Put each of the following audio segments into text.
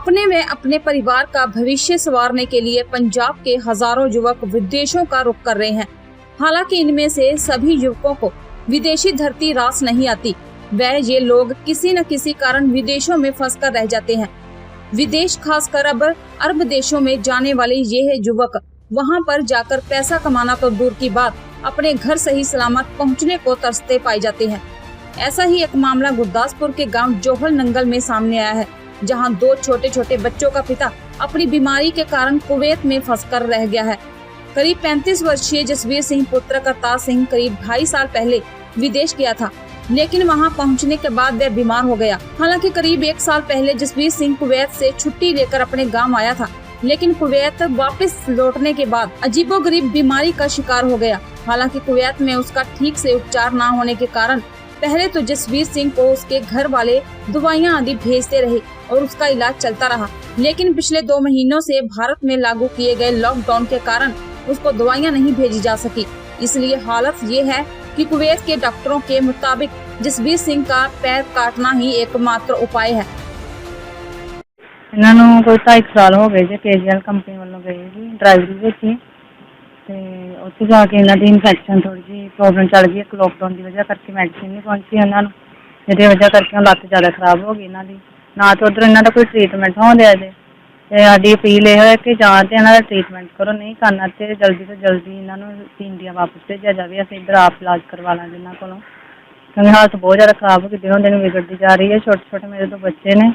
अपने व अपने परिवार का भविष्य संवारने के लिए पंजाब के हजारों युवक विदेशों का रुख कर रहे हैं। हालांकि इनमें से सभी युवकों को विदेशी धरती रास नहीं आती। वह ये लोग किसी न किसी कारण विदेशों में फंसकर रह जाते हैं। विदेश खासकर अरब देशों में जाने वाले ये युवक वहां पर जाकर पैसा कमाना तो दूर की बात, अपने घर सही सलामत पहुंचने को तरसते पाए जाते हैं। ऐसा ही एक मामला गुरदासपुर के गांव जोहल नंगल में सामने आया है, जहां 2 छोटे छोटे बच्चों का पिता अपनी बीमारी के कारण कुवैत में फंसकर रह गया है। करीब 35 वर्षीय जसवीर सिंह पुत्र करतार सिंह करीब 2.5 साल पहले विदेश गया था, लेकिन वहां पहुंचने के बाद वह बीमार हो गया। हालांकि करीब 1 साल पहले जसवीर सिंह कुवैत से छुट्टी लेकर अपने गांव आया था, लेकिन कुवैत वापस लौटने के बाद अजीबोगरीब बीमारी का शिकार हो गया। हालांकि कुवैत में उसका ठीक से उपचार न होने के कारण पहले तो जसवीर सिंह को उसके घर वाले दवाइयां आदि भेजते रहे और उसका इलाज चलता रहा, लेकिन पिछले 2 महीनों से भारत में लागू किए गए लॉकडाउन के कारण उसको दवाइयां नहीं भेजी जा सकी। इसलिए हालत ये है कि कुवैत के डॉक्टरों के मुताबिक जसवीर सिंह का पैर काटना ही एकमात्र उपाय है। इन्हों कोई 2.5 साल हो गए केजीएल कंपनी वालों गए जी ड्राइवरी में उत्थे जाके इन्हों की इन्फेक्शन थोड़ी जी प्रॉब्लम चल गई। एक लॉकडाउन की वजह करके मेडिसिन नहीं पहुंची उन्होंने, जिसकी वजह करके लत्त ज़्यादा खराब हो गई इन्हों की। ना तो उधर इन्हों का कोई ट्रीटमेंट हो रहा है। साड़ी अपील यह है कि जां तो इन्हों का ट्रीटमेंट करो, नहीं करना तो जल्दी तो जल्दी इन्हों इंडिया वापस भेजा जाए। अस इधर आप इलाज करवा लेंगे इन्हों को, क्योंकि हालत बहुत ज़्यादा खराब हो गई, दिनों दिन बिगड़ती जा रही है। छोटे छोटे मेरे 2 बच्चे ने,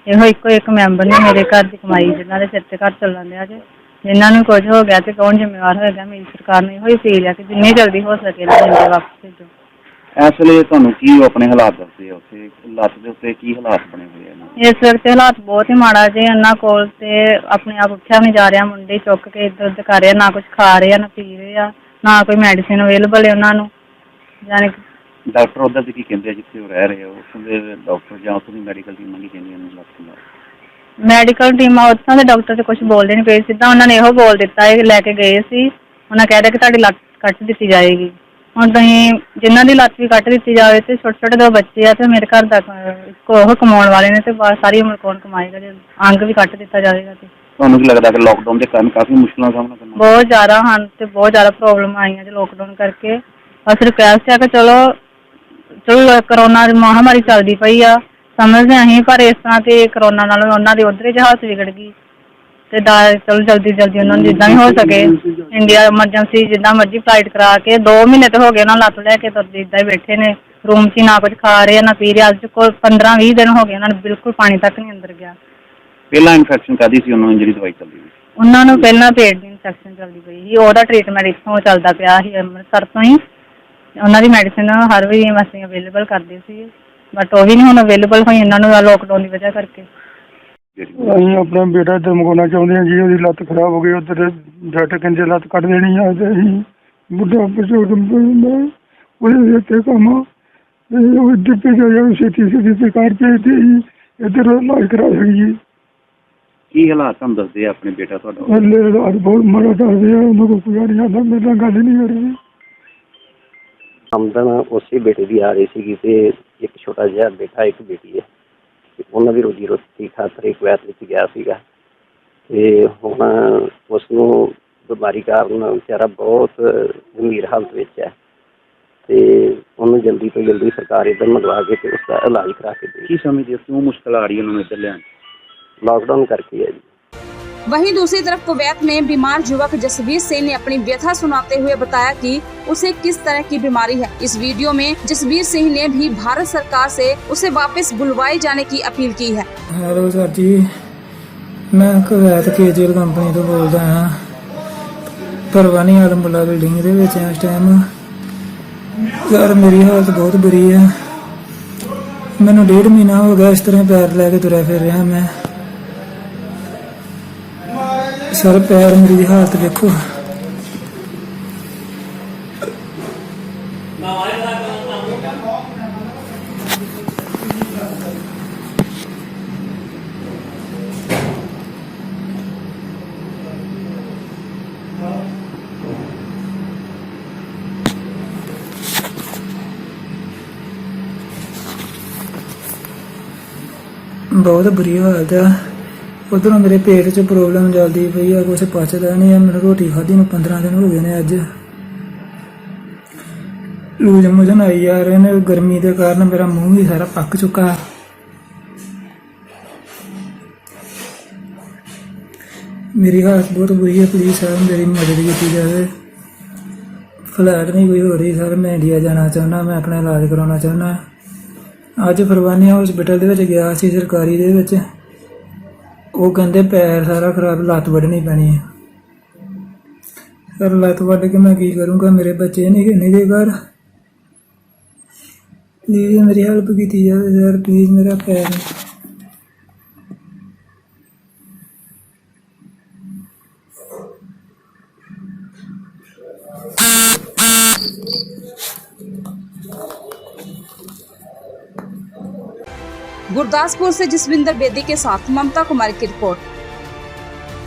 यो एक मैंबर ने मेरे घर की कमाई जिन्होंने सिर से घर चलन दिया जे। जिन्होंने कुछ हो गया तो कौन जिम्मेवार होगा। मेरी सरकार ने यही अपील है कि जिन्नी जल्दी हो सके इंडिया वापस भेजो। इस वे तुहानू अपने हालात दसदे उत्थे लत्त दे उत्ते की हालात बने हुए हैं? इस वक्त हालात बहुत ही माड़ा जे। उन्होंने कोल ते अपने आप उठा नहीं जा रहा, मुंडे चुक के इधर उधर कर रहे, ना कुछ खा रहे ना पी रहे, ना कोई मेडिसिन अवेलेबल है उन्होंने। यानी डॉक्टर उधर की कहते जिथे रह रहे हो उत्थों के डॉक्टर या उत्थों की मैडिकल टीम की कहती मैडिकल टीम उत्थों के डॉक्टर तो कुछ बोलते नहीं पे, सीधा उन्होंने यो बोल दिता है लैके गए सी, उन्हें कह दिया कि तुहाडी लत्त कट दी जाएगी। हुण तुसीं जिन्हां दी लत्त भी कट दी जाए तो छोटे छोटे 2 बच्चे आ तो मेरे घर का ओह कमाउण वाले ने, तो सारी उम्र कौन कमाएगा जो अंग भी कट दिता जाएगा। तो तुहानू की लगता कि लॉकडाउन के कारण काफी मुश्किलों का सामना करना? बहुत ज़्यादा हाँ, तो बहुत ज़्यादा प्रॉब्लम आई है जो लॉकडाउन करके। बस रिक्वेस्ट है कि चलो करोना महामारी चलती पई आ, समझते अं, पर इस तरह तो करोना नालों उन्होंने उधर ही हालत बिगड़ गई। तो चलो जल्दी जल्दी उन्होंने जिदा भी हो सके इंडिया एमरजेंसी जिदा मर्जी फ्लाइट करा के 2 महीने तो हो गए उन्होंने लत्त लैके तुरते इदा ही बैठे ने रूम च, ना कुछ खा रहे ना पी रहे। अज को 15-20 दिन हो गए उन्होंने बिल्कुल पानी तक नहीं अंदर गया। पहला इन्फेक्शन कदी सी उन्होंने जिहड़ी दवाई चलदी सी? उन्होंने पहला पेट की इन्फेक्शन चलती पई ही, ओहदा ट्रीटमेंट इत्थों चलता पिया ही अमृतसर तो ही। उन्होंने मेडिसिन हर भी ਅਸੀਂ अवेलेबल करते सी, बट वो भी नहीं हुण अवेलेबल हुई इन्होंने लॉकडाउन की वजह करके। ਅਸੀਂ अपना बेटा इधर मंगवाना चाहते हैं जी, ਉਹਦੀ ਲੱਤ खराब हो गई, उधर डॉक्टर कहते ਲੱਤ ਕੱਢ देनी है, तो ਅਸੀਂ बुढ़ा बजुर्ग ਉਹਦੇ ਉੱਤੇ ਕੰਮ ਉਹ ਇੱਧਰ ਭੇਜਿਆ ਜਾਵੇ, ਛੇਤੀ ਸਰਕਾਰ ਭੇਜਦੇ ਜੀ ਇੱਧਰ ਇਲਾਜ ਕਰਾ ਸਕੀ। ਕੀ ਹਾਲਾਤ ਤੁਹਾਨੂੰ ਦੱਸਦੇ ਆ ਆਪਣੇ ਬੇਟਾ ਤੁਹਾਡਾ? ਹਲੇ ਹਾਲਾਤ ਬਹੁਤ ਮਾੜਾ ਦੱਸਦੇ ਆ, ਉਹਨਾਂ ਕੋਲ ਕੋਈ ਨਹੀਂ ਆਉਂਦਾ, ਮੇਰੇ ਨਾਲ ਗੱਲ ਨਹੀਂ ਹੋ ਰਹੀ। आमदन उसी बेटे की आ रही सी, ते एक छोटा जिहा बेटा एक बेटी है, उन्होंने भी रोजी रोटी खातर कुवैत विच गया सीगा। ते हुण उसनूं बीमारी कारण बेचारा बहुत गंभीर हालत विच है, ते उन्होंने जल्दी तो जल्दी सरकार इधर मंगवा के ते उसका इलाज करा के दी। की समझदे क्यों मुश्किल आ रही है उन्होंने इधर लिया? लॉकडाउन करके है जी। वहीं दूसरी तरफ कुवैत में बीमार युवक जसवीर सिंह ने अपनी व्यथा सुनाते हुए बताया कि उसे किस तरह की बीमारी है। इस वीडियो में जसवीर सिंह ने भी भारत सरकार से उसे वापस बुलवाए जाने की अपील की है। हेलो सर जी, मैं कुवैत केजीएल कंपनी तो बोलता हाँ, परवानी आलमपुरा बिल्डिंग दे विच इस टाइम सर मेरी हालत बहुत बुरी है। मैनू 1.5 महीना हो गया इस तरह पैर लैके तुरा फिर रहा मैं। सर पैर मेरी हालत देखो, बहुत बुरी हालत है। ਉਧਰੋਂ ਮੇਰੇ ਪੇਟ 'ਚ ਪ੍ਰੋਬਲਮ ਚੱਲਦੀ ਪਈ ਆ, ਕੁਛ ਪਚਦਾ ਨਹੀਂ ਆ। ਮੈਨੂੰ ਰੋਟੀ ਖਾਧੀ ਨੂੰ 15 ਦਿਨ ਹੋ ਗਏ ਨੇ ਅੱਜ। ਲੂਜ ਮੋਸ਼ਨ ਆਈ ਜਾ ਰਹੇ ਨੇ, ਗਰਮੀ ਦੇ ਕਾਰਨ ਮੇਰਾ ਮੂੰਹ ਵੀ ਸਾਰਾ ਪੱਕ ਚੁੱਕਾ। ਮੇਰੀ ਹਾਲਤ ਬਹੁਤ ਬੁਰੀ ਹੈ, ਪਲੀਜ਼ ਸਰ ਮੇਰੀ ਮਦਦ ਕੀਤੀ ਜਾਵੇ। ਫਲੈਟ ਨਹੀਂ ਕੋਈ ਹੋ ਰਹੀ ਸਰ, ਮੈਂ ਇੰਡੀਆ ਜਾਣਾ ਚਾਹੁੰਦਾ, ਮੈਂ ਆਪਣਾ ਇਲਾਜ ਕਰਾਉਣਾ ਚਾਹੁੰਦਾ। ਅੱਜ ਫਰਵਾਨੀ ਹਸਪੀਟਲ ਦੇ ਵਿੱਚ ਗਿਆ ਸੀ ਸਰਕਾਰੀ ਦੇ ਵਿੱਚ, ਉਹ ਕਹਿੰਦੇ ਪੈਰ ਸਾਰਾ ਖਰਾਬ, ਲੱਤ ਵੱਢਣੀ ਪੈਣੀ ਹੈ। ਸਰ ਲੱਤ ਵੱਢ ਕੇ ਮੈਂ ਕੀ ਕਰੂੰਗਾ, ਮੇਰੇ ਬੱਚੇ ਨਹੀਂ ਗਏ ਘਰ। ਪਲੀਜ਼ ਮੇਰੀ ਹੈਲਪ ਕੀਤੀ ਜਾਵੇ ਸਰ, ਪਲੀਜ਼ ਮੇਰਾ ਪੈਰ। गुरदासपुर से जसविंदर बेदी के साथ ममता कुमारी की रिपोर्ट।